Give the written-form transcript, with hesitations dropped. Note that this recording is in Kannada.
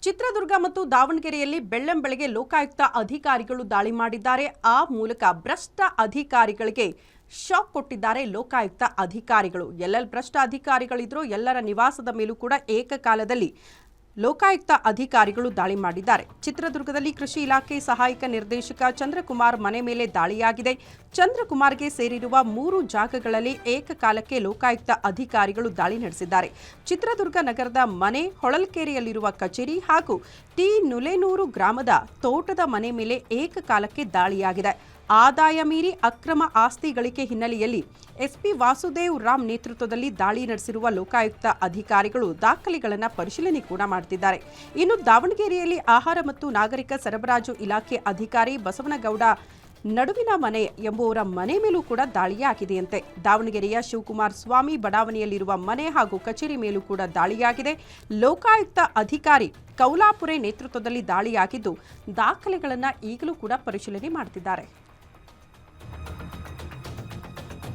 ಚಿತ್ರದುರ್ಗ ಮತ್ತು ದಾವಣಗೆರೆಯಲ್ಲಿ ಬೆಳ್ಳಂಬೆಳಗ್ಗೆ ಲೋಕಾಯುಕ್ತ ಅಧಿಕಾರಿಗಳು ದಾಳಿ ಮಾಡಿದ್ದಾರೆ. ಆ ಮೂಲಕ ಭ್ರಷ್ಟ ಅಧಿಕಾರಿಗಳಿಗೆ ಶಾಕ್ ಕೊಟ್ಟಿದ್ದಾರೆ ಲೋಕಾಯುಕ್ತ ಅಧಿಕಾರಿಗಳು. ಎಲ್ಲೆಲ್ಲಿ ಭ್ರಷ್ಟ ಅಧಿಕಾರಿಗಳಿದ್ರು ಎಲ್ಲರ ನಿವಾಸದ ಮೇಲೂ ಕೂಡ ಏಕಕಾಲದಲ್ಲಿ ಲೋಕಾಯುಕ್ತ ಅಧಿಕಾರಿಗಳು ದಾಳಿ ಮಾಡಿದ್ದಾರೆ. ಚಿತ್ರದುರ್ಗದಲ್ಲಿ ಕೃಷಿ ಇಲಾಖೆ ಸಹಾಯಕ ನಿರ್ದೇಶಕ ಚಂದ್ರಕುಮಾರ್ ಮನೆ ಮೇಲೆ ದಾಳಿಯಾಗಿದೆ. ಚಂದ್ರಕುಮಾರ್ಗೆ ಸೇರಿರುವ 3 ಜಾಗಗಳಲ್ಲಿ ಏಕಕಾಲಕ್ಕೆ ಲೋಕಾಯುಕ್ತ ಅಧಿಕಾರಿಗಳು ದಾಳಿ ನಡೆಸಿದ್ದಾರೆ. ಚಿತ್ರದುರ್ಗ ನಗರದ ಮನೆ, ಹೊಳಲ್ಕೆರೆಯಲ್ಲಿರುವ ಕಚೇರಿ ಹಾಗೂ ಟಿ ನುಲೇನೂರು ಗ್ರಾಮದ ತೋಟದ ಮನೆ ಮೇಲೆ ಏಕಕಾಲಕ್ಕೆ ದಾಳಿಯಾಗಿದೆ. ಆದಾಯ ಮೀರಿ ಅಕ್ರಮ ಆಸ್ತಿ ಗಳಿಕೆ ಹಿನ್ನೆಲೆಯಲ್ಲಿ ಎಸ್ಪಿ ವಾಸುದೇವ್ ರಾಮ್ ನೇತೃತ್ವದಲ್ಲಿ ದಾಳಿ ನಡೆಸಿರುವ ಲೋಕಾಯುಕ್ತ ಅಧಿಕಾರಿಗಳು ದಾಖಲೆಗಳನ್ನು ಪರಿಶೀಲನೆ ಕೂಡ ಮಾಡುತ್ತಿದ್ದಾರೆ. ಇನ್ನು ದಾವಣಗೆರೆಯಲ್ಲಿ ಆಹಾರ ಮತ್ತು ನಾಗರಿಕ ಸರಬರಾಜು ಇಲಾಖೆ ಅಧಿಕಾರಿ ಬಸವನಗೌಡ ನಡುವಿನ ಮನೆ ಎಂಬುವರ ಮನೆ ಮೇಲೂ ಕೂಡ ದಾಳಿಯಾಗಿದೆಯಂತೆ. ದಾವಣಗೆರೆಯ ಶಿವಕುಮಾರ ಸ್ವಾಮಿ ಬಡಾವಣೆಯಲ್ಲಿರುವ ಮನೆ ಹಾಗೂ ಕಚೇರಿ ಮೇಲೂ ಕೂಡ ದಾಳಿಯಾಗಿದೆ. ಲೋಕಾಯುಕ್ತ ಅಧಿಕಾರಿ ಕೌಲಾಪುರೆ ನೇತೃತ್ವದಲ್ಲಿ ದಾಳಿಯಾಗಿದ್ದು ದಾಖಲೆಗಳನ್ನು ಈಗಲೂ ಕೂಡ ಪರಿಶೀಲನೆ ಮಾಡುತ್ತಿದ್ದಾರೆ.